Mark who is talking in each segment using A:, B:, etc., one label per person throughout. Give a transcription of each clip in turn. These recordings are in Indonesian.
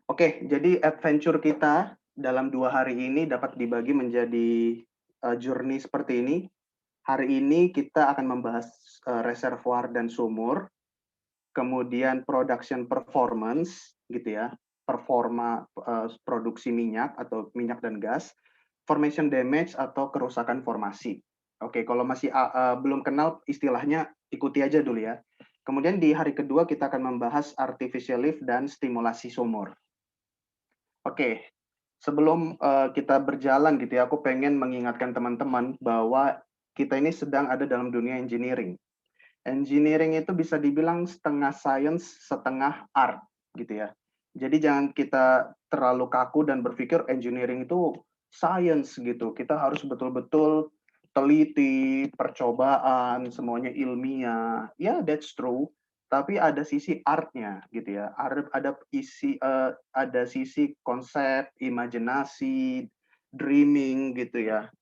A: Oke, jadi adventure kita dalam 2 hari ini dapat dibagi menjadi, journey seperti ini. Hari ini kita akan membahas, reservoir dan sumur, kemudian production performance gitu ya, performa, produksi minyak atau minyak dan gas, formation damage atau kerusakan formasi. Oke, kalau masih belum kenal istilahnya, ikuti aja dulu ya. Kemudian di hari kedua kita akan membahas artificial lift dan stimulasi sumur. Oke, sebelum, kita berjalan gitu ya, aku pengen mengingatkan teman-teman bahwa kita ini sedang ada dalam dunia engineering. Engineering itu bisa dibilang setengah science, setengah art, gitu ya. Jadi jangan kita terlalu kaku dan berpikir engineering itu science gitu. Kita harus betul-betul teliti, percobaan, semuanya ilmiah. Ya, that's true. Tapi ada sisi art-nya gitu ya. Ada sisi konsep, imajinasi, dreaming gitu ya,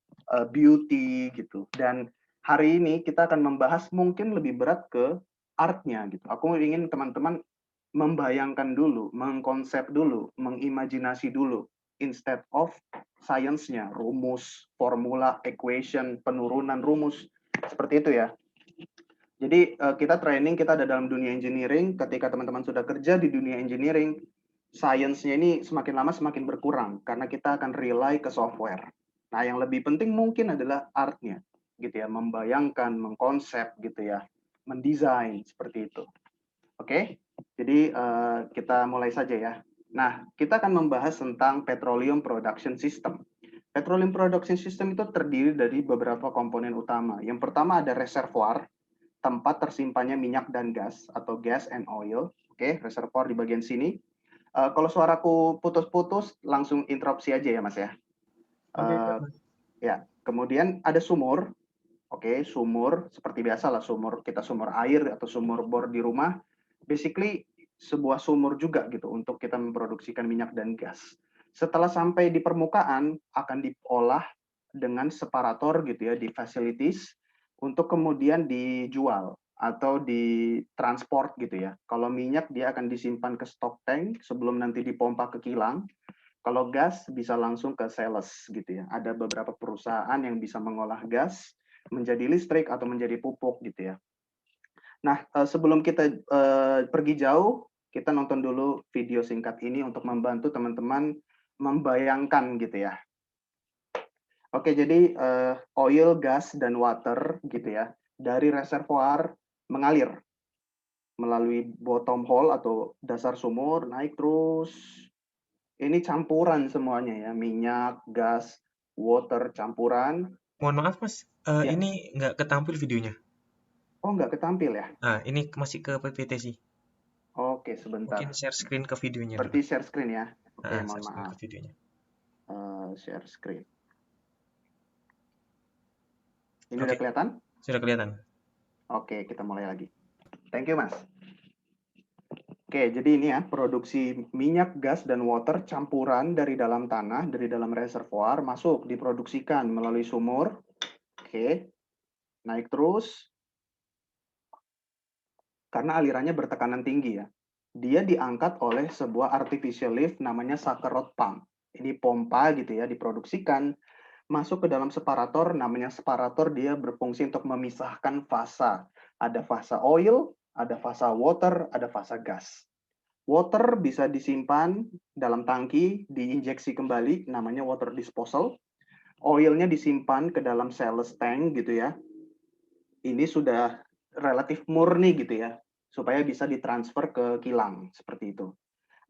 A: beauty gitu. Dan hari ini kita akan membahas mungkin lebih berat ke art-nya gitu. Aku ingin teman-teman membayangkan dulu, mengkonsep dulu, mengimajinasi dulu, instead of science-nya, rumus, formula, equation, penurunan rumus, seperti itu ya. Jadi kita training, kita ada dalam dunia engineering, ketika teman-teman sudah kerja di dunia engineering, science-nya ini semakin lama semakin berkurang, karena kita akan rely ke software. Nah, yang lebih penting mungkin adalah art-nya, gitu ya, membayangkan, mengkonsep, gitu ya, mendesain, seperti itu. Oke? Jadi kita mulai saja ya. Nah, kita akan membahas tentang petroleum production system. Petroleum production system itu terdiri dari beberapa komponen utama. Yang pertama ada reservoir, tempat tersimpannya minyak dan gas atau gas and oil. Oke, reservoir di bagian sini. Kalau suaraku putus-putus, langsung interupsi aja ya, Mas ya.
B: Oke, siap,
A: Uh,
B: Mas.
A: ya, kemudian ada sumur. Oke, sumur seperti biasa lah, sumur kita sumur air atau sumur bor di rumah. Basically sebuah sumur juga gitu untuk kita memproduksikan minyak dan gas. Setelah sampai di permukaan akan diolah dengan separator gitu ya di facilities untuk kemudian dijual atau ditransport gitu ya. Kalau minyak dia akan disimpan ke stock tank sebelum nanti dipompa ke kilang. Kalau gas bisa langsung ke sales gitu ya. Ada beberapa perusahaan yang bisa mengolah gas menjadi listrik atau menjadi pupuk gitu ya. Nah, sebelum kita pergi jauh, kita nonton dulu video singkat ini untuk membantu teman-teman membayangkan gitu ya. Oke, jadi oil, gas, dan water gitu ya, dari reservoir mengalir melalui bottom hole atau dasar sumur, naik terus. Ini campuran semuanya ya, minyak, gas, water, campuran.
B: Mohon maaf, Mas.
A: Ya,
B: Ini nggak ketampil videonya.
A: oh nggak ketampil ya?
B: Nah, ini masih ke PPT sih.
A: Oke,
B: Mungkin
A: sebentar.
B: share screen ke videonya dulu.
A: Berarti share screen ya? Oke, mohon
B: Share screen ke
A: maaf.
B: videonya.
A: Share screen. Ini udah
B: Oke,
A: kelihatan?
B: sudah kelihatan.
A: Oke, kita mulai lagi. Thank you, Mas. Oke, jadi ini ya, produksi minyak, gas, dan water campuran dari dalam tanah, dari dalam reservoir, masuk, diproduksikan melalui sumur. Oke, naik terus, karena alirannya bertekanan tinggi ya. Dia diangkat oleh sebuah artificial lift namanya sucker rod pump. Ini pompa gitu ya, diproduksikan, masuk ke dalam separator, namanya separator, dia berfungsi untuk memisahkan fasa. Ada fasa oil, ada fasa water, ada fasa gas. Water bisa disimpan dalam tangki, diinjeksi kembali, namanya water disposal. Oilnya disimpan ke dalam sales tank gitu ya. Ini sudah relatif murni gitu ya, supaya bisa ditransfer ke kilang, seperti itu.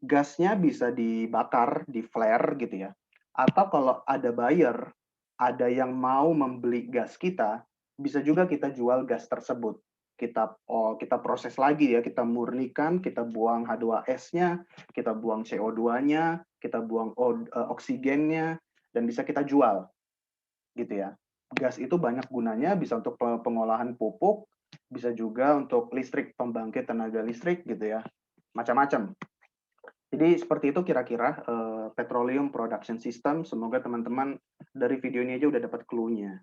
A: Gasnya bisa dibakar, di flare gitu ya. Atau kalau ada buyer, ada yang mau membeli gas kita, bisa juga kita jual gas tersebut. Kita proses lagi ya, kita murnikan, kita buang H2S-nya, kita buang CO2-nya, kita buang oksigennya, dan bisa kita jual gitu ya. Gas itu banyak gunanya, bisa untuk pengolahan pupuk, bisa juga untuk listrik, pembangkit tenaga listrik gitu ya, macam-macam. Jadi seperti itu kira-kira petroleum production system. Semoga teman-teman dari video ini aja udah dapat clue-nya.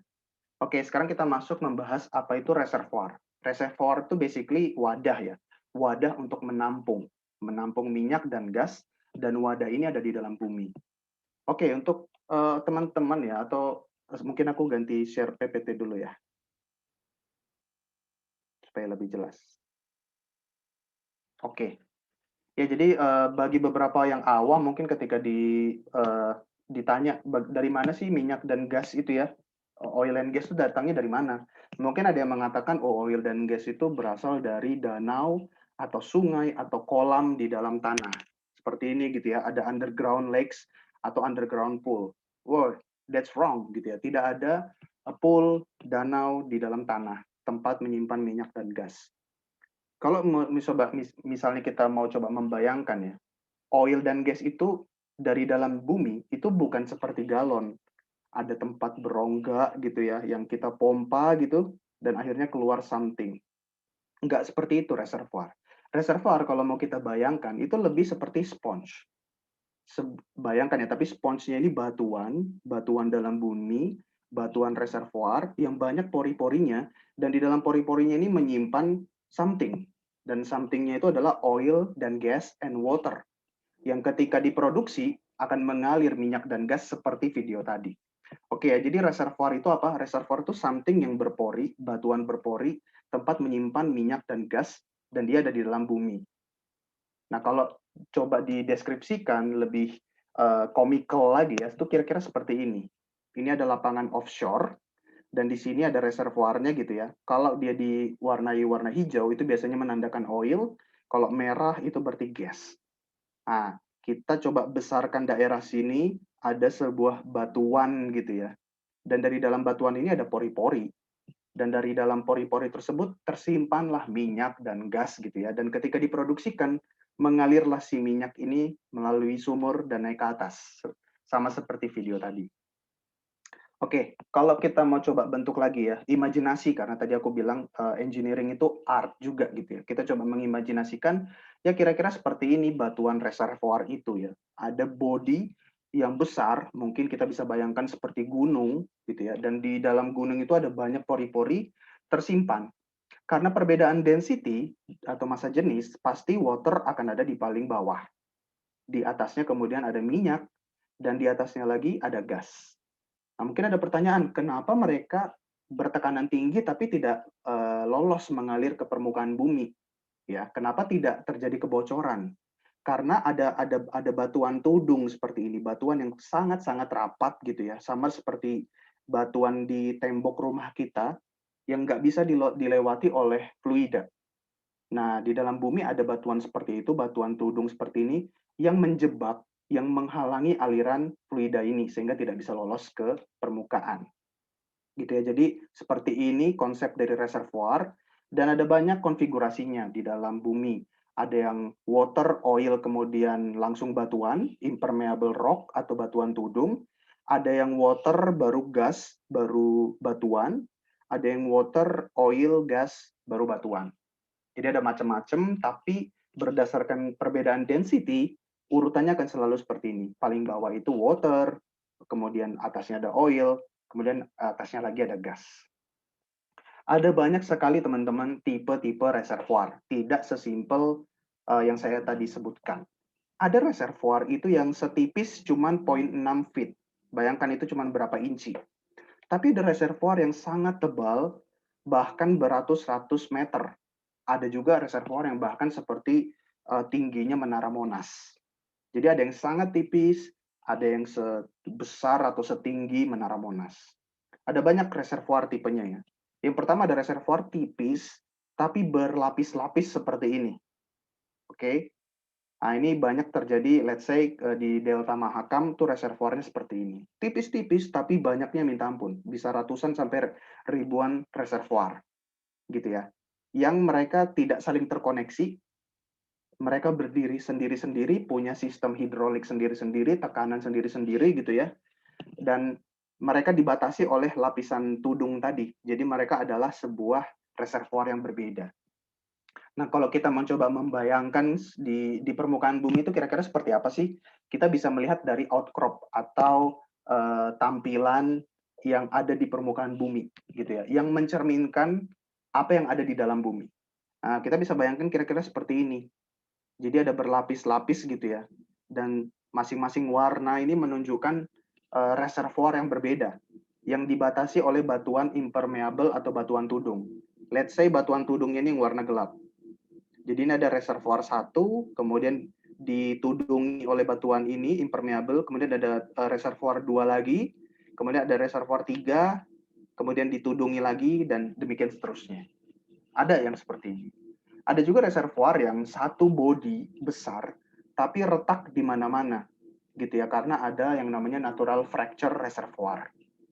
A: Oke, sekarang kita masuk membahas apa itu reservoir. Reservoir itu basically wadah ya, wadah untuk menampung minyak dan gas dan wadah ini ada di dalam bumi. Oke, untuk teman-teman ya, atau mungkin aku ganti share PPT dulu ya, supaya lebih jelas. Oke. Ya, jadi bagi beberapa yang awam mungkin ketika ditanya dari mana sih minyak dan gas itu ya, oil and gas itu datangnya dari mana? Mungkin ada yang mengatakan, oh, oil dan gas itu berasal dari danau atau sungai atau kolam di dalam tanah. Seperti ini gitu ya, ada underground lakes atau underground pool. Wow, that's wrong gitu ya. Tidak ada pool, danau di dalam tanah, tempat menyimpan minyak dan gas. Kalau misalnya kita mau coba membayangkan ya, oil dan gas itu dari dalam bumi itu bukan seperti galon. Ada tempat berongga gitu ya, yang kita pompa gitu, dan akhirnya keluar something. Nggak seperti itu reservoir. Reservoir kalau mau kita bayangkan, itu lebih seperti sponge. Bayangkan ya, tapi sponge-nya ini batuan, batuan dalam bumi, batuan reservoir yang banyak pori-porinya, dan di dalam pori-porinya ini menyimpan something. Dan something-nya itu adalah oil dan gas and water yang ketika diproduksi akan mengalir minyak dan gas seperti video tadi. Oke ya, jadi reservoir itu apa? Reservoir itu something yang berpori, batuan berpori, tempat menyimpan minyak dan gas, dan dia ada di dalam bumi. Nah, kalau coba dideskripsikan lebih komikal lagi ya, itu kira-kira seperti ini. Ini ada lapangan offshore, dan di sini ada reservoirnya gitu ya. Kalau dia diwarnai warna hijau, itu biasanya menandakan oil, kalau merah itu berarti gas. Nah, kita coba besarkan daerah sini, ada sebuah batuan gitu ya. Dan dari dalam batuan ini ada pori-pori. Dan dari dalam pori-pori tersebut tersimpanlah minyak dan gas gitu ya. Dan ketika diproduksikan, mengalirlah si minyak ini melalui sumur dan naik ke atas. Sama seperti video tadi. Oke, kalau kita mau coba bentuk lagi ya, imajinasi, karena tadi aku bilang engineering itu art juga gitu ya. Kita coba mengimajinasikan, ya kira-kira seperti ini batuan reservoir itu ya. Ada body yang besar, mungkin kita bisa bayangkan seperti gunung gitu ya. Dan di dalam gunung itu ada banyak pori-pori tersimpan. Karena perbedaan density atau massa jenis, pasti water akan ada di paling bawah. Di atasnya kemudian ada minyak, dan di atasnya lagi ada gas. Nah, mungkin ada pertanyaan, kenapa mereka bertekanan tinggi tapi tidak lolos mengalir ke permukaan bumi? Ya, kenapa tidak terjadi kebocoran? Karena ada batuan tudung seperti ini, batuan yang sangat-sangat rapat gitu ya, sama seperti batuan di tembok rumah kita yang nggak bisa dilewati oleh fluida. Nah, di dalam bumi ada batuan seperti itu, batuan tudung seperti ini, yang menjebak, yang menghalangi aliran fluida ini, sehingga tidak bisa lolos ke permukaan. Gitu ya, jadi seperti ini konsep dari reservoir, dan ada banyak konfigurasinya di dalam bumi. Ada yang water, oil, kemudian langsung batuan, impermeable rock atau batuan tudung. Ada yang water, baru gas, baru batuan. Ada yang water, oil, gas, baru batuan. Jadi ada macam-macam, tapi berdasarkan perbedaan density, urutannya akan selalu seperti ini. Paling bawah itu water, kemudian atasnya ada oil, kemudian atasnya lagi ada gas. Ada banyak sekali teman-teman tipe-tipe reservoir, tidak sesimpel yang saya tadi sebutkan. Ada reservoir itu yang setipis cuman 0,6 feet. Bayangkan itu cuman berapa inci. Tapi ada reservoir yang sangat tebal, bahkan beratus-ratus meter. Ada juga reservoir yang bahkan seperti tingginya Menara Monas. Jadi ada yang sangat tipis, ada yang sebesar atau setinggi Menara Monas. Ada banyak reservoir tipenya ya. Yang pertama ada reservoir tipis, tapi berlapis-lapis seperti ini. Oke, nah ini banyak terjadi, let's say di Delta Mahakam tuh reservoirnya seperti ini. Tipis-tipis, tapi banyaknya minta ampun. Bisa ratusan sampai ribuan reservoir. Gitu ya. Yang mereka tidak saling terkoneksi, mereka berdiri sendiri-sendiri, punya sistem hidrolik sendiri-sendiri, tekanan sendiri-sendiri gitu ya. Dan mereka dibatasi oleh lapisan tudung tadi. Jadi mereka adalah sebuah reservoir yang berbeda. Nah, kalau kita mencoba membayangkan di permukaan bumi itu kira-kira seperti apa sih? Kita bisa melihat dari outcrop atau tampilan yang ada di permukaan bumi gitu ya, yang mencerminkan apa yang ada di dalam bumi. Nah, kita bisa bayangkan kira-kira seperti ini. Jadi ada berlapis-lapis gitu ya. dan masing-masing warna ini menunjukkan reservoir yang berbeda yang dibatasi oleh batuan impermeable atau batuan tudung. Let's say batuan tudung ini yang warna gelap. Jadi ini ada reservoir 1, kemudian ditudungi oleh batuan ini impermeable, kemudian ada reservoir 2 lagi, kemudian ada reservoir 3, kemudian ditudungi lagi, dan demikian seterusnya. Ada yang seperti ini. Ada juga reservoir yang satu body besar, tapi retak di mana-mana, gitu ya, karena ada yang namanya natural fracture reservoir.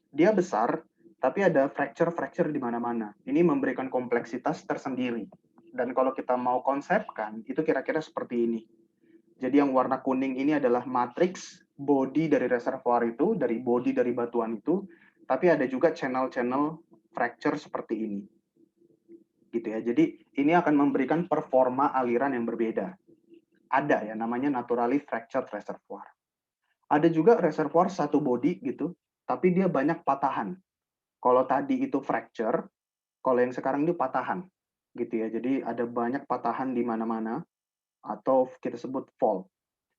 A: Dia besar, tapi ada fracture-fracture di mana-mana. Ini memberikan kompleksitas tersendiri. Dan kalau kita mau konsepkan, itu kira-kira seperti ini. Jadi yang warna kuning ini adalah matriks body dari reservoir itu, dari body dari batuan itu, tapi ada juga channel-channel fracture seperti ini. Gitu ya. Jadi ini akan memberikan performa aliran yang berbeda. Ada ya namanya naturally fractured reservoir. Ada juga reservoir satu body gitu, tapi dia banyak patahan. Kalau tadi itu fracture, kalau yang sekarang ini patahan, gitu ya. Jadi ada banyak patahan di mana-mana, atau kita sebut fault.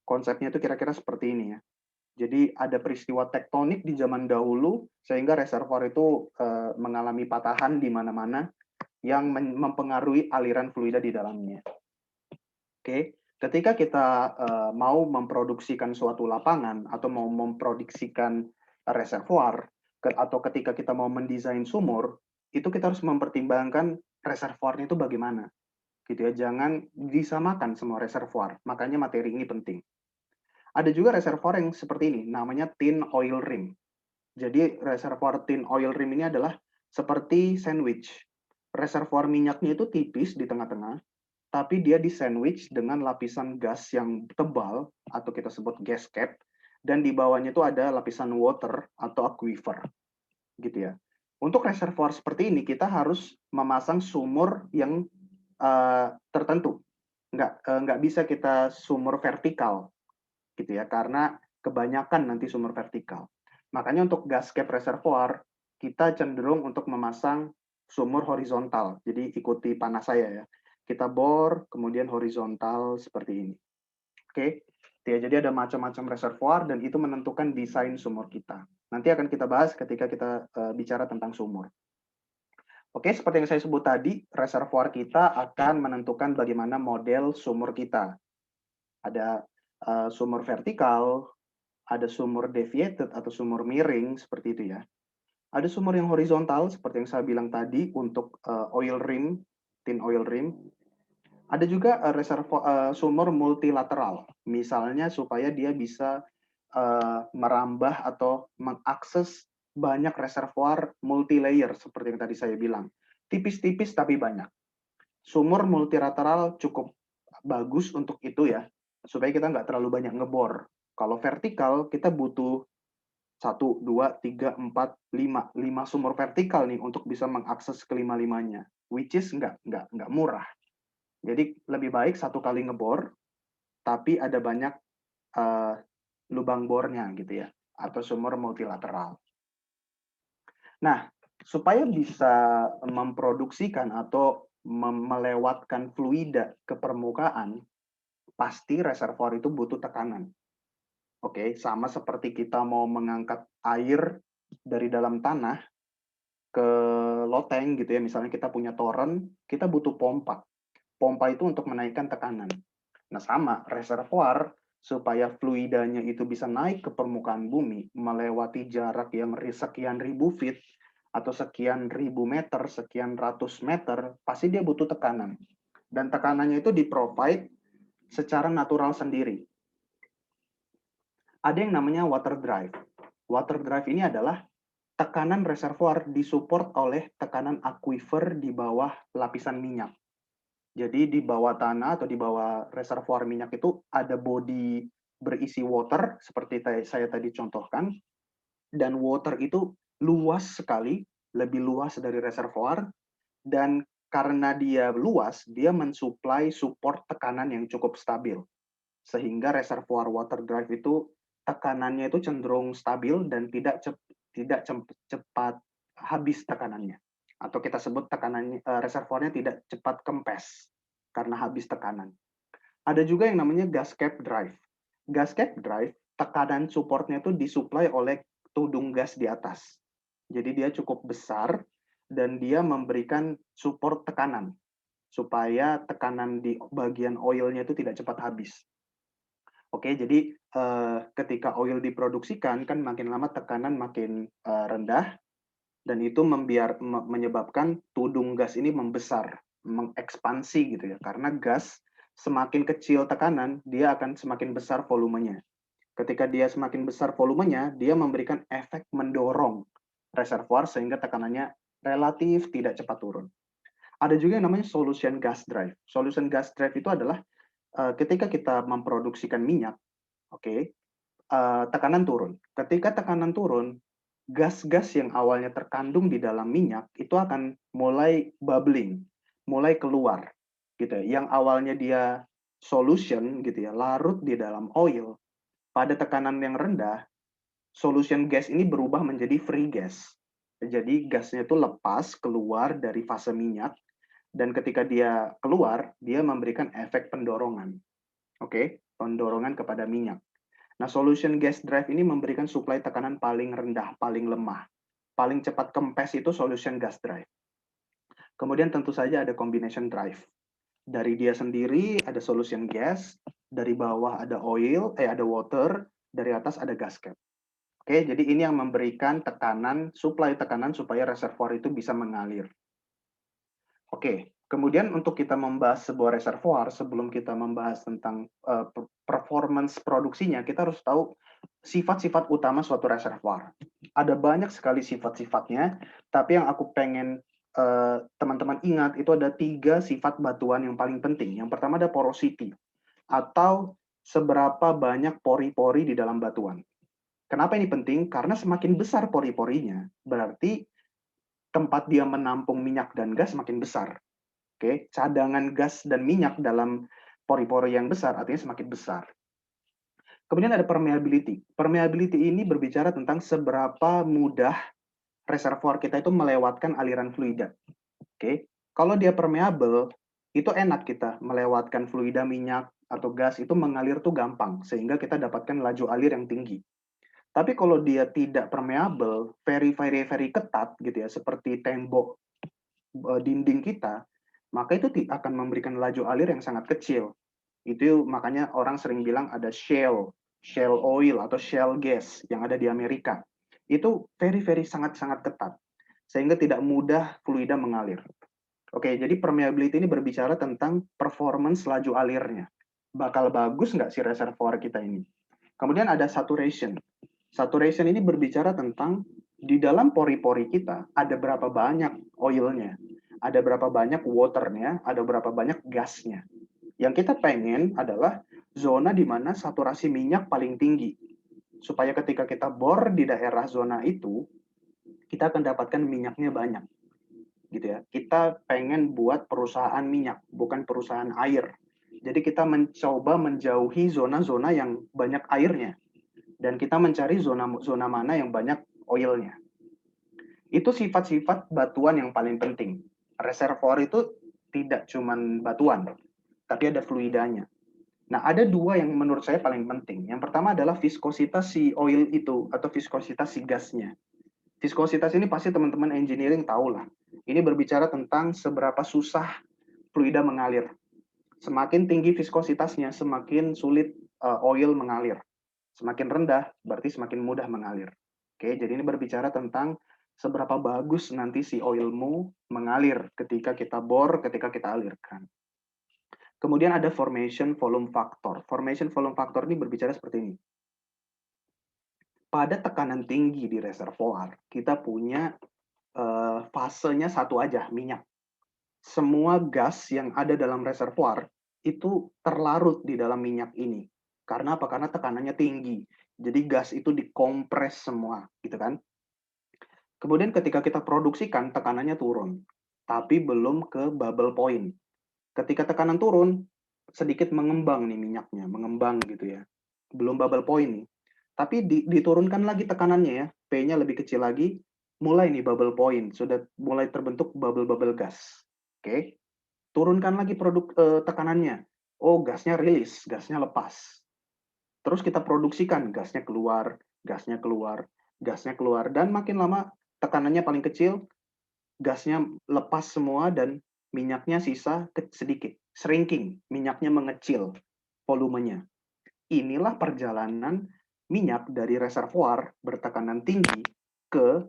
A: Konsepnya itu kira-kira seperti ini ya. Jadi ada peristiwa tektonik di zaman dahulu, sehingga reservoir itu mengalami patahan di mana-mana yang mempengaruhi aliran fluida di dalamnya. Oke, ketika kita mau memproduksikan suatu lapangan atau mau memproduksikan reservoir, atau ketika kita mau mendesain sumur, itu kita harus mempertimbangkan reservoirnya itu bagaimana, gitu ya. Jangan disamakan semua reservoir. Makanya materi ini penting. Ada juga reservoir yang seperti ini, namanya tin oil rim. Jadi reservoir tin oil rim ini adalah seperti sandwich. Reservoir minyaknya itu tipis di tengah-tengah, tapi dia disandwich dengan lapisan gas yang tebal, atau kita sebut gas cap, dan di bawahnya itu ada lapisan water atau aquifer, gitu ya. Untuk reservoir seperti ini, kita harus memasang sumur yang tertentu. Nggak bisa kita sumur vertikal, gitu ya, karena kebanyakan nanti sumur vertikal. Makanya untuk gas cap reservoir, kita cenderung untuk memasang sumur horizontal. Jadi ikuti panah saya ya. Kita bor, kemudian horizontal seperti ini. Oke, ya, jadi ada macam-macam reservoir dan itu menentukan desain sumur kita. Nanti akan kita bahas ketika kita bicara tentang sumur. Oke, seperti yang saya sebut tadi, reservoir kita akan menentukan bagaimana model sumur kita. Ada sumur vertikal, ada sumur deviated atau sumur miring, seperti itu ya. Ada sumur yang horizontal, seperti yang saya bilang tadi, untuk oil rim, tin oil rim. Ada juga sumur multilateral, misalnya supaya dia bisa merambah atau mengakses banyak reservoir multi-layer, seperti yang tadi saya bilang. Tipis-tipis tapi banyak. Sumur multilateral cukup bagus untuk itu ya, supaya kita nggak terlalu banyak ngebor. Kalau vertikal, kita butuh 1, 2, 3, 4, 5. 5 sumur vertikal nih untuk bisa mengakses kelima-limanya. Which is nggak murah. Jadi lebih baik satu kali ngebor, tapi ada banyak lubang bornya gitu ya, atau sumur multilateral. Nah, supaya bisa memproduksikan atau melewatkan fluida ke permukaan, pasti reservoir itu butuh tekanan. Oke, sama seperti kita mau mengangkat air dari dalam tanah ke loteng gitu ya, misalnya kita punya toren, kita butuh pompa. Pompa itu untuk menaikkan tekanan. Nah, sama, reservoir supaya fluidanya itu bisa naik ke permukaan bumi, melewati jarak yang sekian ribu feet, atau sekian ribu meter, sekian ratus meter, pasti dia butuh tekanan. Dan tekanannya itu di-provide secara natural sendiri. Ada yang namanya water drive. Water drive ini adalah tekanan reservoir disupport oleh tekanan aquifer di bawah lapisan minyak. Jadi di bawah tanah atau di bawah reservoir minyak itu ada body berisi water, seperti saya tadi contohkan, dan water itu luas sekali, lebih luas dari reservoir, dan karena dia luas, dia mensuplai support tekanan yang cukup stabil. Sehingga reservoir water drive itu tekanannya itu cenderung stabil dan tidak cepat habis tekanannya. Atau kita sebut tekanannya reservoirnya tidak cepat kempes karena habis tekanan. Ada juga yang namanya gas cap drive. Gasket drive, tekanan supportnya itu disuplai oleh tudung gas di atas. Jadi dia cukup besar dan dia memberikan support tekanan supaya tekanan di bagian oilnya itu tidak cepat habis. Oke, jadi ketika oil diproduksikan kan makin lama tekanan makin rendah dan itu menyebabkan tudung gas ini membesar, mengekspansi gitu ya. Karena gas semakin kecil tekanan, dia akan semakin besar volumenya. Ketika dia semakin besar volumenya, dia memberikan efek mendorong reservoir sehingga tekanannya relatif tidak cepat turun. Ada juga yang namanya solution gas drive. Solution gas drive itu adalah ketika kita memproduksikan minyak, oke, tekanan turun. Ketika tekanan turun, gas-gas yang awalnya terkandung di dalam minyak itu akan mulai bubbling, mulai keluar, gitu ya. Yang awalnya dia solution, gitu ya, larut di dalam oil, pada tekanan yang rendah, solution gas ini berubah menjadi free gas. Jadi gasnya itu lepas keluar dari fase minyak, dan ketika dia keluar, dia memberikan efek pendorongan. Oke, pendorongan kepada minyak. Nah, solution gas drive ini memberikan suplai tekanan paling rendah, paling lemah. Paling cepat kempes itu solution gas drive. Kemudian tentu saja ada combination drive. Dari dia sendiri ada solution gas, dari bawah ada oil, ada water, dari atas ada gasket. Oke, jadi ini yang memberikan tekanan, suplai tekanan supaya reservoir itu bisa mengalir. Oke, kemudian untuk kita membahas sebuah reservoir, sebelum kita membahas tentang performance produksinya, kita harus tahu sifat-sifat utama suatu reservoir. Ada banyak sekali sifat-sifatnya, tapi yang aku pengen teman-teman ingat itu ada 3 sifat batuan yang paling penting. Yang pertama ada porosity, atau seberapa banyak pori-pori di dalam batuan. Kenapa ini penting? Karena semakin besar pori-porinya, berarti tempat dia menampung minyak dan gas semakin besar. Oke, cadangan gas dan minyak dalam pori-pori yang besar artinya semakin besar. Kemudian ada permeability. Permeability ini berbicara tentang seberapa mudah reservoir kita itu melewatkan aliran fluida. Oke, kalau dia permeable, itu enak kita melewatkan fluida minyak atau gas itu mengalir tuh gampang, sehingga kita dapatkan laju alir yang tinggi. Tapi kalau dia tidak permeable, very very very ketat gitu ya, seperti tembok dinding kita, maka itu akan memberikan laju alir yang sangat kecil. Itu makanya orang sering bilang ada shale oil atau shale gas yang ada di Amerika. Itu very very sangat-sangat ketat, sehingga tidak mudah fluida mengalir. Oke, jadi permeability ini berbicara tentang performance laju alirnya. Bakal bagus nggak si reservoir kita ini? Kemudian ada saturation. Saturation ini berbicara tentang di dalam pori-pori kita ada berapa banyak oilnya, ada berapa banyak waternya, ada berapa banyak gasnya. Yang kita pengen adalah zona di mana saturasi minyak paling tinggi. Supaya ketika kita bor di daerah zona itu, kita akan dapatkan minyaknya banyak. Gitu ya. Kita pengen buat perusahaan minyak, bukan perusahaan air. Jadi kita mencoba menjauhi zona-zona yang banyak airnya. Dan kita mencari zona-zona mana yang banyak oilnya. Itu sifat-sifat batuan yang paling penting. Reservoir itu tidak cuma batuan, tapi ada fluidanya. Nah, ada 2 yang menurut saya paling penting. Yang pertama adalah viskositas si oil itu, atau viskositas si gasnya. Viskositas ini pasti teman-teman engineering tahu lah. Ini berbicara tentang seberapa susah fluida mengalir. Semakin tinggi viskositasnya, semakin sulit oil mengalir. Semakin rendah, berarti semakin mudah mengalir. Oke, jadi ini berbicara tentang seberapa bagus nanti si oilmu mengalir ketika kita bor, ketika kita alirkan. Kemudian ada formation volume factor. Formation volume factor ini berbicara seperti ini. Pada tekanan tinggi di reservoir, kita punya fasenya satu aja, minyak. Semua gas yang ada dalam reservoir itu terlarut di dalam minyak ini. Karena apa? Karena tekanannya tinggi. Jadi gas itu dikompres semua, gitu kan? Kemudian ketika kita produksikan, tekanannya turun. Tapi belum ke bubble point. Ketika tekanan turun, sedikit mengembang nih minyaknya, mengembang gitu ya. Belum bubble point nih. Tapi diturunkan lagi tekanannya ya, P-nya lebih kecil lagi, mulai nih bubble point, sudah mulai terbentuk bubble-bubble gas. Oke, turunkan lagi tekanannya. Oh, gasnya rilis, gasnya lepas. Terus kita produksikan, gasnya keluar, gasnya keluar, gasnya keluar, dan makin lama tekanannya paling kecil, gasnya lepas semua dan minyaknya sisa sedikit, shrinking, minyaknya mengecil volumenya. Inilah perjalanan minyak dari reservoir bertekanan tinggi ke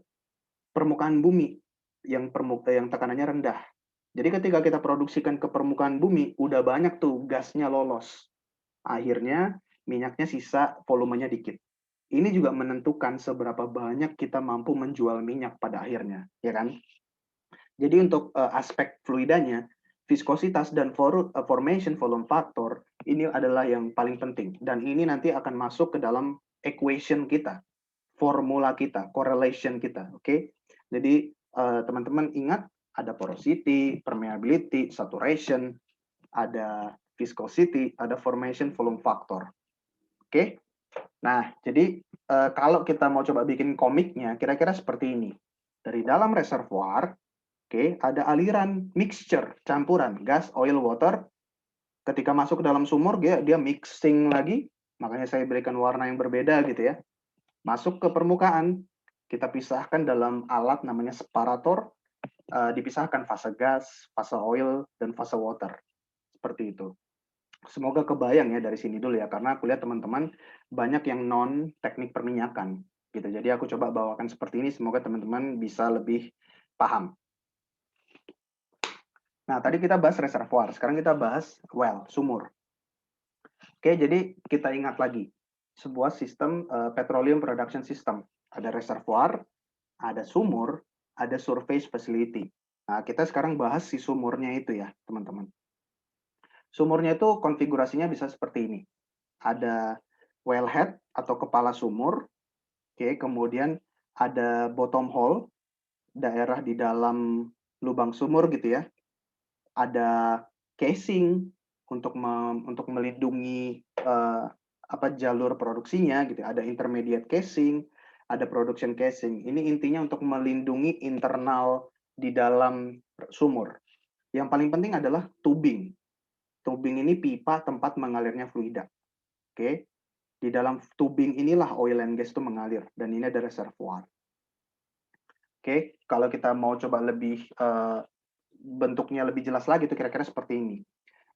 A: permukaan bumi yang tekanannya rendah. Jadi ketika kita produksikan ke permukaan bumi, udah banyak tuh gasnya lolos. Akhirnya minyaknya sisa volumenya dikit. Ini juga menentukan seberapa banyak kita mampu menjual minyak pada akhirnya, ya kan? Jadi untuk aspek fluidanya, viskositas dan formation volume factor ini adalah yang paling penting dan ini nanti akan masuk ke dalam equation kita, formula kita, correlation kita, oke? Jadi teman-teman ingat ada porosity, permeability, saturation, ada viscosity, ada formation volume factor. Oke? Nah, jadi kalau kita mau coba bikin komiknya, kira-kira seperti ini. Dari dalam reservoir, oke, ada aliran mixture, campuran gas, oil, water. Ketika masuk ke dalam sumur, dia mixing lagi, makanya saya berikan warna yang berbeda gitu ya. Masuk ke permukaan, kita pisahkan dalam alat namanya separator, dipisahkan fase gas, fase oil, dan fase water. Seperti itu. Semoga kebayang ya dari sini dulu ya, karena aku lihat teman-teman banyak yang non teknik perminyakan gitu. Jadi aku coba bawakan seperti ini, semoga teman-teman bisa lebih paham. Nah, tadi kita bahas reservoir, sekarang kita bahas well, sumur. Oke, jadi kita ingat lagi, sebuah sistem petroleum production system. Ada reservoir, ada sumur, ada surface facility. Nah, kita sekarang bahas si sumurnya itu ya, teman-teman. Sumurnya itu konfigurasinya bisa seperti ini. Ada wellhead atau kepala sumur, oke, kemudian ada bottom hole, daerah di dalam lubang sumur gitu ya. Ada casing untuk melindungi jalur produksinya gitu. Ada intermediate casing, ada production casing. Ini intinya untuk melindungi internal di dalam sumur. Yang paling penting adalah tubing. Tubing ini pipa tempat mengalirnya fluida. Oke. Di dalam tubing inilah oil and gas itu mengalir dan ini ada reservoir. Oke, kalau kita mau coba lebih bentuknya lebih jelas lagi tuh kira-kira seperti ini.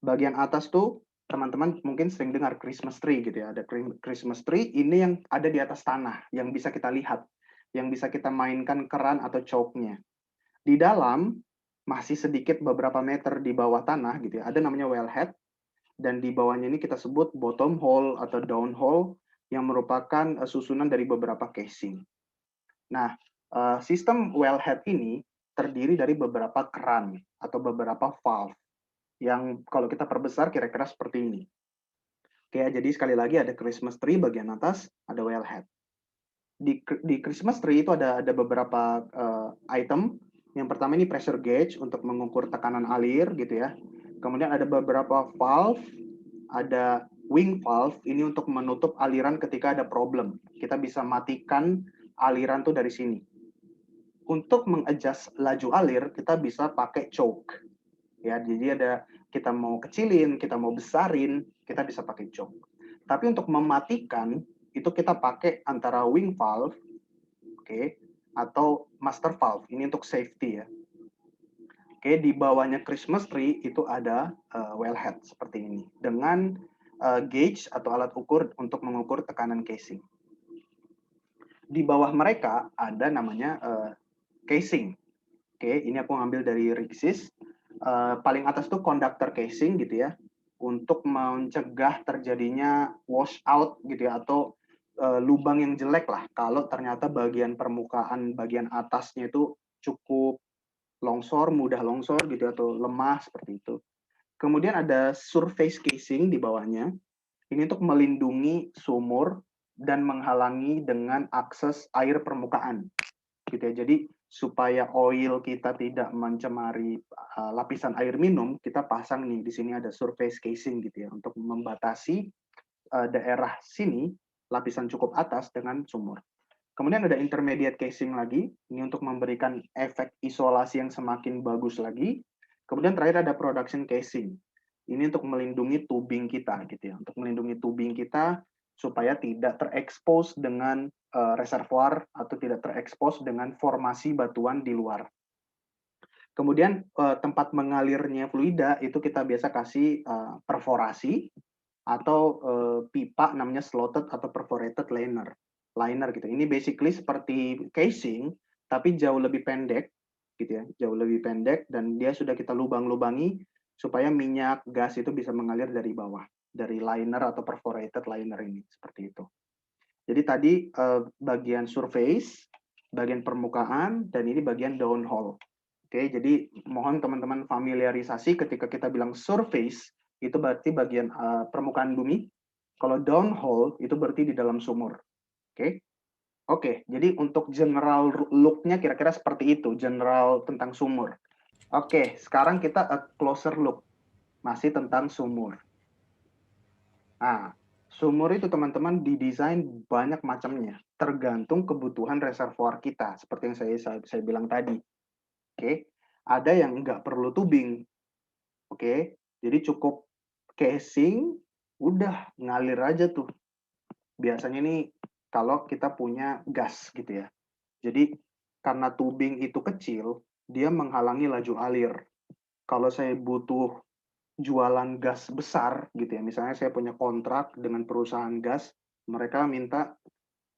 A: Bagian atas tuh teman-teman mungkin sering dengar Christmas tree gitu ya. Ada Christmas tree ini yang ada di atas tanah yang bisa kita lihat, yang bisa kita mainkan keran atau choke-nya. Di dalam masih sedikit beberapa meter di bawah tanah gitu ya. Ada namanya wellhead dan di bawahnya ini kita sebut bottom hole atau down hole yang merupakan susunan dari beberapa casing. Nah, sistem wellhead ini terdiri dari beberapa keran atau beberapa valve yang kalau kita perbesar kira-kira seperti ini. Oke, jadi sekali lagi ada Christmas tree bagian atas, ada wellhead. Di Christmas tree itu ada beberapa item. Yang pertama ini pressure gauge untuk mengukur tekanan alir gitu ya. Kemudian ada beberapa valve, ada wing valve ini untuk menutup aliran ketika ada problem. Kita bisa matikan aliran tuh dari sini. Untuk mengadjust laju alir, kita bisa pakai choke. Ya, jadi ada kita mau kecilin, kita mau besarin, kita bisa pakai choke. Tapi untuk mematikan itu kita pakai antara wing valve, oke, atau master valve. Ini untuk safety ya. Oke, di bawahnya Christmas tree itu ada wellhead seperti ini dengan gauge atau alat ukur untuk mengukur tekanan casing. Di bawah mereka ada namanya casing. Oke, ini aku ngambil dari Rixis. Paling atas tuh conductor casing gitu ya, untuk mencegah terjadinya washout gitu ya, atau lubang yang jelek lah kalau ternyata bagian permukaan bagian atasnya itu cukup longsor, mudah longsor gitu atau lemah seperti itu. Kemudian ada surface casing di bawahnya. Ini untuk melindungi sumur dan menghalangi dengan akses air permukaan. Gitu ya. Jadi supaya oil kita tidak mencemari lapisan air minum, kita pasang nih di sini ada surface casing gitu ya untuk membatasi daerah sini lapisan cukup atas dengan sumur. Kemudian ada intermediate casing lagi, ini untuk memberikan efek isolasi yang semakin bagus lagi. Kemudian terakhir ada production casing. Ini untuk melindungi tubing kita gitu ya, untuk melindungi tubing kita supaya tidak terekspos dengan reservoir atau tidak terekspos dengan formasi batuan di luar. Kemudian tempat mengalirnya fluida itu kita biasa kasih perforasi atau pipa namanya slotted atau perforated liner gitu. Ini basically seperti casing tapi jauh lebih pendek gitu ya, jauh lebih pendek dan dia sudah kita lubang-lubangi supaya minyak gas itu bisa mengalir dari bawah dari liner atau perforated liner ini seperti itu. Jadi tadi bagian surface, bagian permukaan dan ini bagian downhole. Oke, jadi mohon teman-teman familiarisasi ketika kita bilang surface itu berarti bagian permukaan bumi. Kalau downhole itu berarti di dalam sumur. Oke. Oke, jadi untuk general look-nya kira-kira seperti itu, general tentang sumur. Oke, sekarang kita a closer look, masih tentang sumur. Nah, sumur itu teman-teman didesain banyak macamnya, tergantung kebutuhan reservoir kita, seperti yang saya bilang tadi. Oke, ada yang nggak perlu tubing. Oke, jadi cukup casing, udah ngalir aja tuh. Biasanya nih kalau kita punya gas gitu ya. Jadi karena tubing itu kecil, dia menghalangi laju alir. Kalau saya butuh jualan gas besar gitu ya, misalnya saya punya kontrak dengan perusahaan gas, mereka minta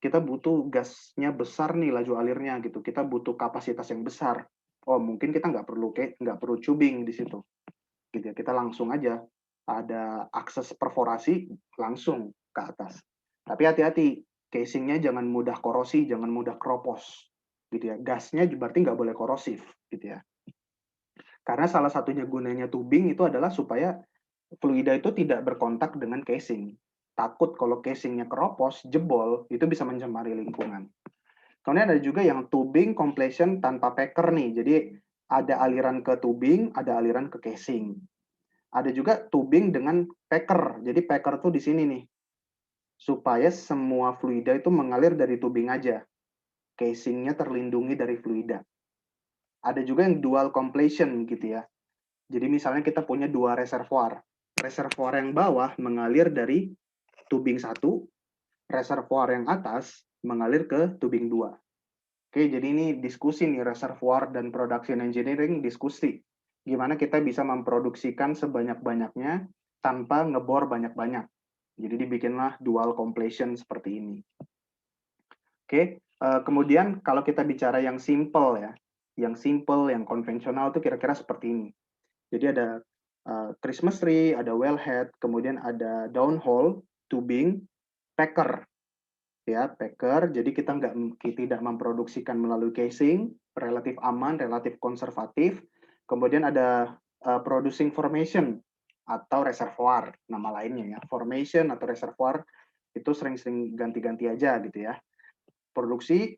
A: kita butuh gasnya besar nih laju alirnya gitu, kita butuh kapasitas yang besar. Oh mungkin kita nggak perlu tubing di situ, gitu ya. Kita langsung aja ada akses perforasi langsung ke atas. Tapi hati-hati, casingnya jangan mudah korosi, jangan mudah keropos, gitu ya. Gasnya berarti nggak boleh korosif, gitu ya. Karena salah satunya gunanya tubing itu adalah supaya fluida itu tidak berkontak dengan casing. Takut kalau casingnya keropos, jebol, itu bisa mencemari lingkungan. Kemudian ada juga yang tubing completion tanpa packer nih. Jadi ada aliran ke tubing, ada aliran ke casing. Ada juga tubing dengan packer. Jadi packer tuh di sini nih. Supaya semua fluida itu mengalir dari tubing aja. Casingnya terlindungi dari fluida. Ada juga yang dual completion gitu ya. Jadi misalnya kita punya dua reservoir. Reservoir yang bawah mengalir dari tubing 1, reservoir yang atas mengalir ke tubing 2. Oke, jadi ini diskusi nih reservoir dan production engineering diskusi. Gimana kita bisa memproduksikan sebanyak-banyaknya tanpa ngebor banyak-banyak. Jadi dibikinlah dual completion seperti ini. Oke, kemudian kalau kita bicara yang simple ya, yang konvensional itu kira-kira seperti ini. Jadi ada Christmas tree, ada wellhead, kemudian ada downhole, tubing, packer, ya packer. Jadi kita tidak memproduksikan melalui casing, relatif aman, relatif konservatif. Kemudian ada producing formation atau reservoir, nama lainnya ya. Formation atau reservoir itu sering-sering ganti-ganti aja gitu ya. Produksi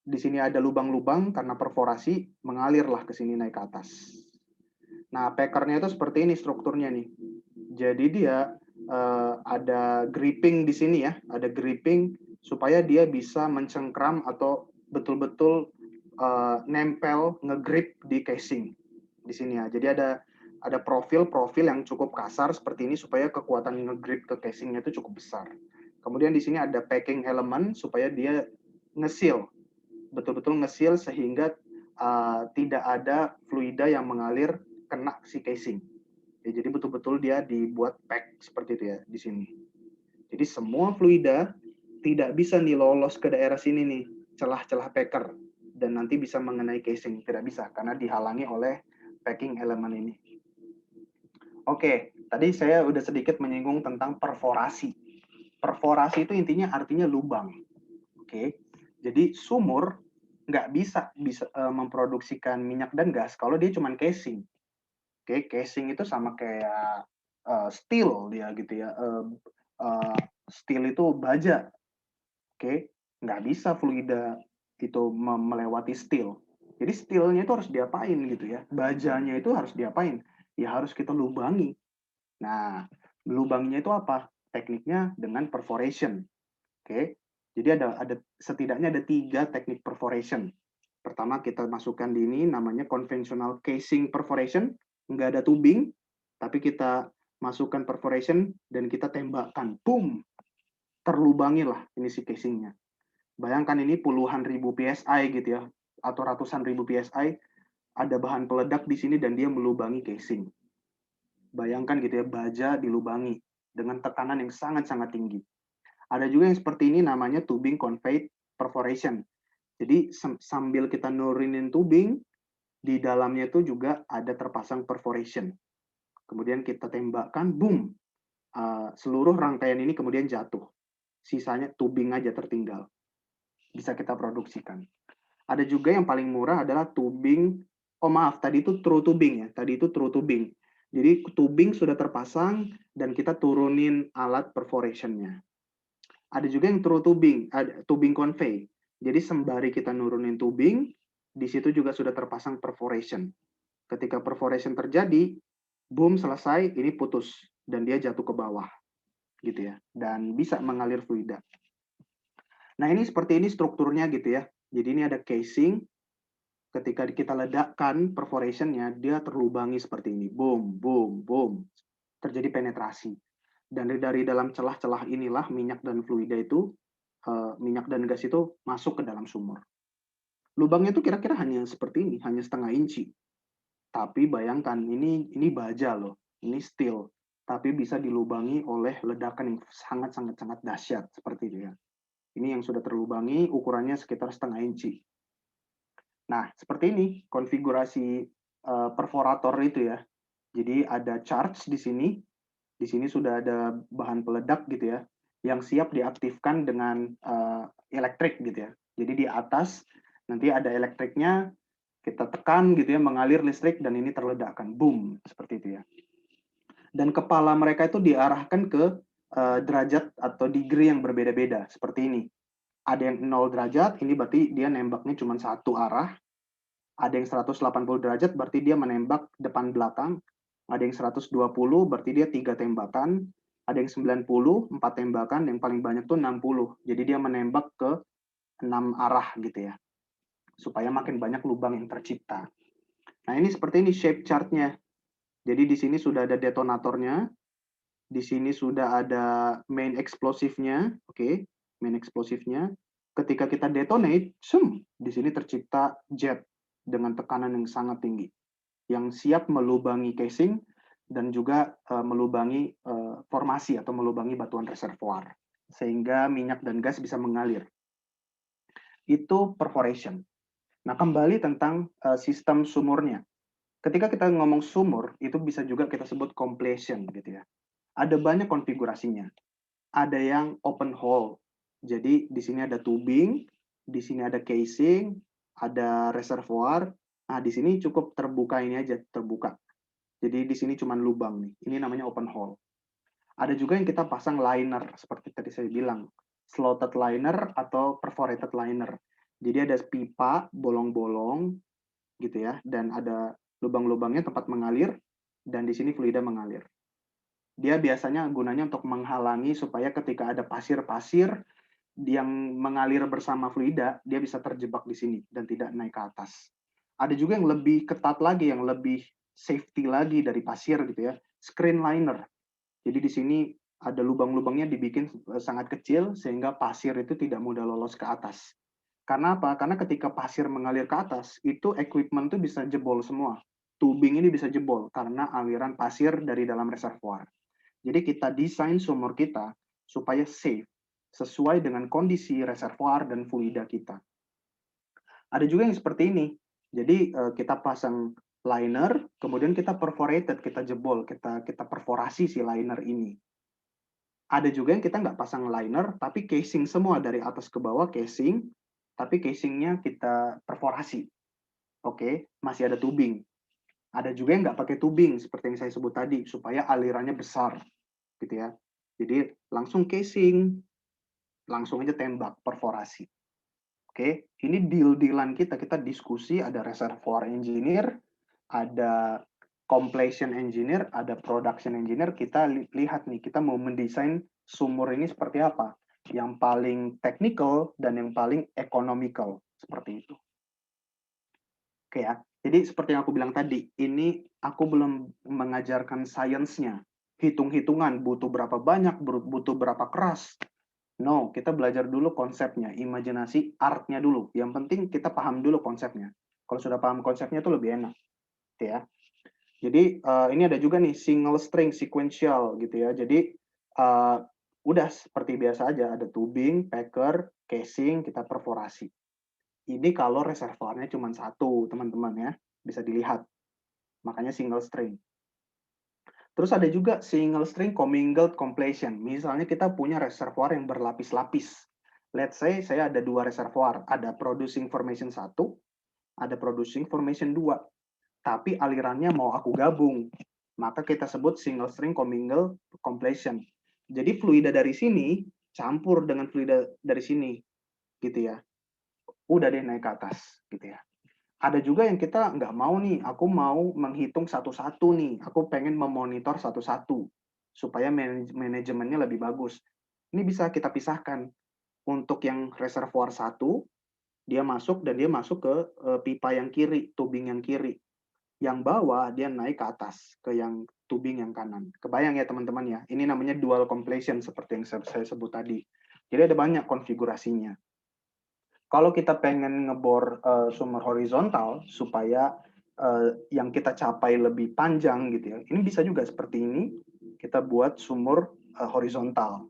A: di sini ada lubang-lubang karena perforasi mengalirlah ke sini naik ke atas. Nah, packernya itu seperti ini strukturnya nih. Jadi dia ada gripping di sini ya, ada gripping supaya dia bisa mencengkram atau betul-betul nempel ngegrip di casing di sini ya. Jadi ada profil-profil yang cukup kasar seperti ini supaya kekuatan ngegrip ke casingnya itu cukup besar. Kemudian di sini ada packing element supaya dia ngesil, betul-betul ngesil sehingga tidak ada fluida yang mengalir kena si casing. Ya, jadi betul-betul dia dibuat pack seperti itu ya di sini. Jadi semua fluida tidak bisa nih lolos ke daerah sini nih, celah-celah packer dan nanti bisa mengenai casing, tidak bisa karena dihalangi oleh packing elemen ini. Oke, tadi saya udah sedikit menyinggung tentang perforasi. Perforasi itu intinya artinya lubang. Oke, jadi sumur nggak bisa memproduksikan minyak dan gas kalau dia cuma casing. Oke, casing itu sama kayak steel dia gitu ya. Steel itu baja. Oke, nggak bisa fluida itu melewati steel. Jadi steelnya itu harus diapain gitu ya. Bajanya itu harus diapain? Ya harus kita lubangi. Nah, lubangnya itu apa? Tekniknya dengan perforation. Oke, jadi ada setidaknya ada 3 teknik perforation. Pertama kita masukkan di ini namanya conventional casing perforation, nggak ada tubing, tapi kita masukkan perforation dan kita tembakkan, boom, terlubangi lah ini si casingnya. Bayangkan ini puluhan ribu PSI gitu ya, atau ratusan ribu PSI, ada bahan peledak di sini dan dia melubangi casing. Bayangkan gitu ya, baja dilubangi dengan tekanan yang sangat-sangat tinggi. Ada juga yang seperti ini namanya tubing conveyed perforation. Jadi sambil kita nurunin tubing, di dalamnya itu juga ada terpasang perforation. Kemudian kita tembakkan, boom, seluruh rangkaian ini kemudian jatuh. Sisanya tubing aja tertinggal. Bisa kita produksikan. Ada juga yang paling murah adalah tubing, oh maaf, tadi itu true tubing ya, tadi itu true tubing. Jadi tubing sudah terpasang dan kita turunin alat perforation-nya. Ada juga yang true tubing, ada tubing convey. Jadi sembari kita nurunin tubing, di situ juga sudah terpasang perforation. Ketika perforation terjadi, boom, selesai, ini putus dan dia jatuh ke bawah gitu ya, dan bisa mengalir fluida. Nah, ini seperti ini strukturnya gitu ya. Jadi ini ada casing, ketika kita ledakkan perforation-nya, dia terlubangi seperti ini. Boom, boom, boom. Terjadi penetrasi. Dan dari dalam celah-celah inilah minyak dan fluida itu, minyak dan gas itu masuk ke dalam sumur. Lubangnya itu kira-kira hanya seperti ini, hanya setengah inci. Tapi bayangkan, ini baja loh, ini steel. Tapi bisa dilubangi oleh ledakan yang sangat-sangat dahsyat seperti itu ya. Ini yang sudah terlubangi, ukurannya sekitar setengah inci. Nah, seperti ini konfigurasi perforator itu ya. Jadi ada charge di sini. Di sini sudah ada bahan peledak gitu ya, yang siap diaktifkan dengan elektrik gitu ya. Jadi di atas nanti ada elektriknya, kita tekan gitu ya, mengalir listrik dan ini terledakkan, boom, seperti itu ya. Dan kepala mereka itu diarahkan ke derajat atau degree yang berbeda-beda, seperti ini. Ada yang 0 derajat, ini berarti dia nembaknya cuma satu arah. Ada yang 180 derajat, berarti dia menembak depan belakang. Ada yang 120, berarti dia 3 tembakan. Ada yang 90, 4 tembakan. Yang paling banyak tuh 60. Jadi dia menembak ke 6 arah gitu ya. Supaya makin banyak lubang yang tercipta. Nah, ini seperti ini shape chart-nya. Jadi di sini sudah ada detonatornya. Di sini sudah ada main explosifnya. Oke, main explosifnya. Ketika kita detonate, di sini tercipta jet dengan tekanan yang sangat tinggi, yang siap melubangi casing dan juga melubangi formasi atau melubangi batuan reservoir, sehingga minyak dan gas bisa mengalir. Itu perforation. Nah, kembali tentang sistem sumurnya. Ketika kita ngomong sumur, itu bisa juga kita sebut completion gitu ya. Ada banyak konfigurasinya. Ada yang open hole. Jadi di sini ada tubing, di sini ada casing, ada reservoir. Nah, di sini cukup terbuka ini aja, terbuka. Jadi di sini cuma lubang nih. Ini namanya open hole. Ada juga yang kita pasang liner, seperti tadi saya bilang. Slotted liner atau perforated liner. Jadi ada pipa, bolong-bolong, gitu ya. Dan ada lubang-lubangnya tempat mengalir, dan di sini fluida mengalir. Dia biasanya gunanya untuk menghalangi supaya ketika ada pasir-pasir yang mengalir bersama fluida, dia bisa terjebak di sini dan tidak naik ke atas. Ada juga yang lebih ketat lagi, yang lebih safety lagi dari pasir gitu ya, screen liner. Jadi di sini ada lubang-lubangnya dibikin sangat kecil sehingga pasir itu tidak mudah lolos ke atas. Karena apa? Karena ketika pasir mengalir ke atas, itu equipment itu bisa jebol semua. Tubing ini bisa jebol karena aliran pasir dari dalam reservoir. Jadi kita desain sumur kita supaya safe, sesuai dengan kondisi reservoir dan fluida kita. Ada juga yang seperti ini. Jadi kita pasang liner, kemudian kita perforated, kita jebol, kita perforasi si liner ini. Ada juga yang kita nggak pasang liner, tapi casing semua dari atas ke bawah casing, tapi casingnya kita perforasi. Oke, masih ada tubing. Ada juga yang nggak pakai tubing, seperti yang saya sebut tadi, supaya alirannya besar, gitu ya. Jadi langsung casing, langsung aja tembak, perforasi. Oke, ini deal-dealan kita diskusi, ada reservoir engineer, ada completion engineer, ada production engineer, kita lihat nih, kita mau mendesain sumur ini seperti apa, yang paling technical dan yang paling economical, seperti itu. Oke ya, jadi seperti yang aku bilang tadi, ini aku belum mengajarkan sainsnya, hitung-hitungan, butuh berapa banyak, butuh berapa keras, No, kita belajar dulu konsepnya, imajinasi, art-nya dulu. Yang penting kita paham dulu konsepnya. Kalau sudah paham konsepnya itu lebih enak, gitu ya. Jadi ini ada juga nih single string sequential gitu ya. Jadi udah seperti biasa aja, ada tubing, packer, casing, kita perforasi. Ini kalau reservoirnya cuma satu, teman-teman ya, bisa dilihat. Makanya single string. Terus ada juga single string commingled completion. Misalnya kita punya reservoir yang berlapis-lapis. Let's say saya ada dua reservoir, ada producing formation 1, ada producing formation 2. Tapi alirannya mau aku gabung. Maka kita sebut single string commingled completion. Jadi fluida dari sini campur dengan fluida dari sini, gitu ya. Udah deh naik ke atas, gitu ya. Ada juga yang kita nggak mau nih, aku mau menghitung satu-satu nih, aku pengen memonitor satu-satu, supaya manajemennya lebih bagus. Ini bisa kita pisahkan. Untuk yang reservoir satu, dia masuk dan dia masuk ke pipa yang kiri, tubing yang kiri. Yang bawah, dia naik ke atas, ke yang tubing yang kanan. Kebayang ya teman-teman ya, ini namanya dual completion seperti yang saya sebut tadi. Jadi ada banyak konfigurasinya. Kalau kita pengen ngebor sumber horizontal supaya yang kita capai lebih panjang gitu ya, ini bisa juga seperti ini, kita buat sumur horizontal.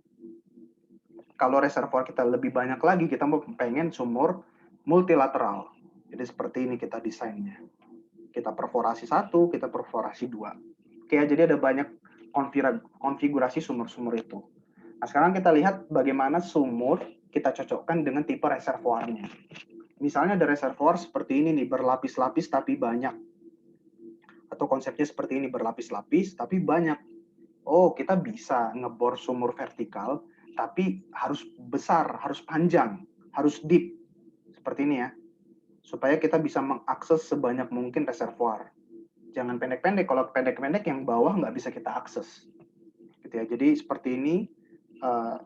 A: Kalau reservoir kita lebih banyak lagi, kita mau pengen sumur multilateral. Jadi seperti ini kita desainnya. Kita perforasi 1, kita perforasi 2. Oke, jadi ada banyak konfigurasi sumur-sumur itu. Nah, sekarang kita lihat bagaimana sumur kita cocokkan dengan tipe reservoirnya. Misalnya ada reservoir seperti ini nih, berlapis-lapis tapi banyak. Atau konsepnya seperti ini, berlapis-lapis tapi banyak. Oh, kita bisa ngebor sumur vertikal, tapi harus besar, harus panjang, harus deep. Seperti ini ya. Supaya kita bisa mengakses sebanyak mungkin reservoir. Jangan pendek-pendek, kalau pendek-pendek yang bawah nggak bisa kita akses. Gitu ya. Jadi seperti ini,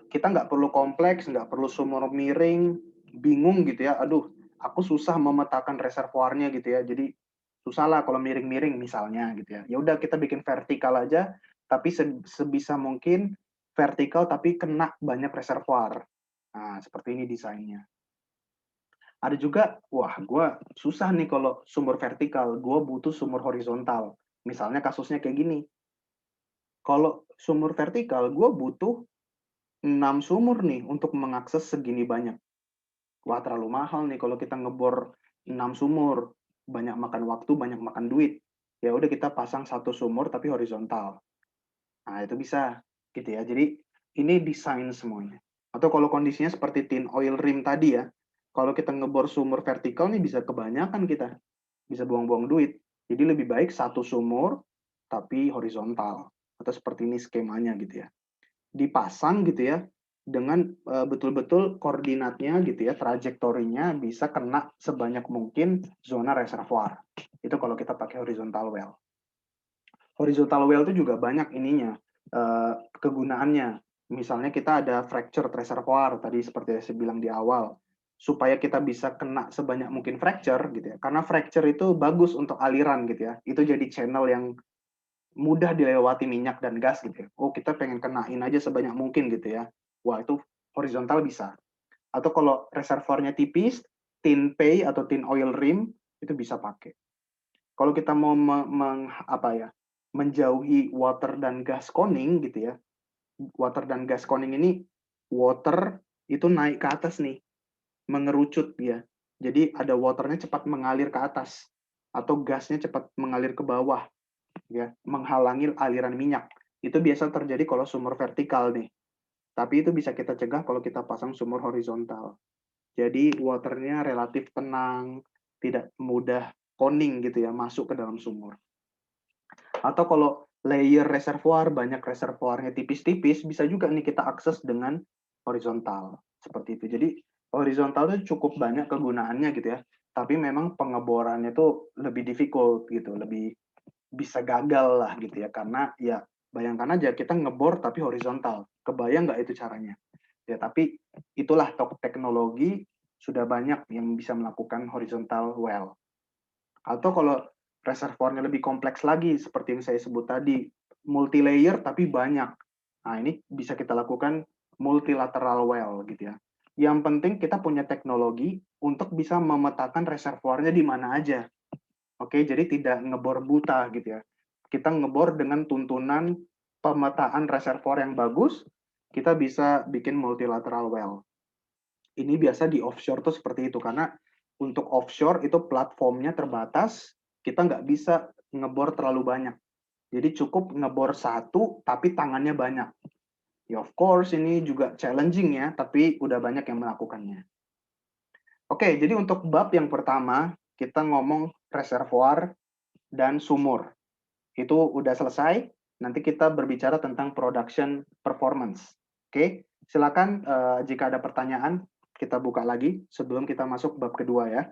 A: kita nggak perlu kompleks, nggak perlu sumur miring, bingung gitu ya. Aduh, aku susah memetakan reservoirnya gitu ya. Jadi susah lah kalau miring-miring misalnya gitu ya. Ya udah kita bikin vertikal aja, tapi sebisa mungkin vertikal tapi kena banyak reservoir. Nah, seperti ini desainnya. Ada juga, wah gue susah nih kalau sumur vertikal, gue butuh sumur horizontal. Misalnya kasusnya kayak gini, kalau sumur vertikal, gue butuh 6 sumur nih untuk mengakses segini banyak. Wah, terlalu mahal nih kalau kita ngebor 6 sumur. Banyak makan waktu, banyak makan duit. Ya udah kita pasang satu sumur tapi horizontal. Nah, itu bisa gitu ya. Jadi ini desain semuanya. Atau kalau kondisinya seperti tin oil rim tadi ya. Kalau kita ngebor sumur vertikal nih bisa kebanyakan kita. Bisa buang-buang duit. Jadi lebih baik satu sumur tapi horizontal. Atau seperti ini skemanya gitu ya. Dipasang gitu ya dengan betul-betul koordinatnya gitu ya, trajektorinya bisa kena sebanyak mungkin zona reservoir. Itu kalau kita pakai horizontal well. Horizontal well itu juga banyak ininya, kegunaannya. Misalnya kita ada fracture reservoir tadi seperti yang saya bilang di awal, supaya kita bisa kena sebanyak mungkin fracture gitu ya. Karena fracture itu bagus untuk aliran gitu ya. Itu jadi channel yang mudah dilewati minyak dan gas gitu ya. Oh, kita pengen kenain aja sebanyak mungkin gitu ya. Wah, itu horizontal bisa. Atau kalau reservoirnya tipis, tin pay atau tin oil rim itu bisa pakai. Kalau kita mau menjauhi water dan gas conning gitu ya. Water dan gas conning ini, water itu naik ke atas nih, mengerucut dia. Jadi ada waternya cepat mengalir ke atas atau gasnya cepat mengalir ke bawah ya, menghalangi aliran minyak. Itu biasa terjadi kalau sumur vertikal nih. Tapi itu bisa kita cegah kalau kita pasang sumur horizontal. Jadi waternya relatif tenang, tidak mudah koning gitu ya, masuk ke dalam sumur. Atau kalau layer reservoir, banyak reservoirnya tipis-tipis, bisa juga nih kita akses dengan horizontal. Seperti itu. Jadi horizontal itu cukup banyak kegunaannya gitu ya. Tapi memang pengeborannya itu lebih difficult gitu, lebih bisa gagal lah gitu ya. Karena ya bayangkan aja kita ngebor tapi horizontal. Kebayang nggak itu caranya? Ya, tapi itulah teknologi sudah banyak yang bisa melakukan horizontal well. Atau kalau reservoirnya lebih kompleks lagi, seperti yang saya sebut tadi, multi-layer tapi banyak. Nah, ini bisa kita lakukan multilateral well gitu ya. Yang penting kita punya teknologi untuk bisa memetakan reservoirnya di mana aja. Oke, jadi tidak ngebor buta gitu ya. Kita ngebor dengan tuntunan pemetaan reservoir yang bagus, kita bisa bikin multilateral well. Ini biasa di offshore tuh seperti itu, karena untuk offshore itu platformnya terbatas, kita nggak bisa ngebor terlalu banyak. Jadi cukup ngebor satu, tapi tangannya banyak. Ya of course ini juga challenging ya, tapi udah banyak yang melakukannya. Oke, jadi untuk bab yang pertama, kita ngomong reservoir dan sumur. Itu udah selesai, nanti kita berbicara tentang production performance. Oke, silakan jika ada pertanyaan, kita buka lagi sebelum kita masuk bab kedua ya.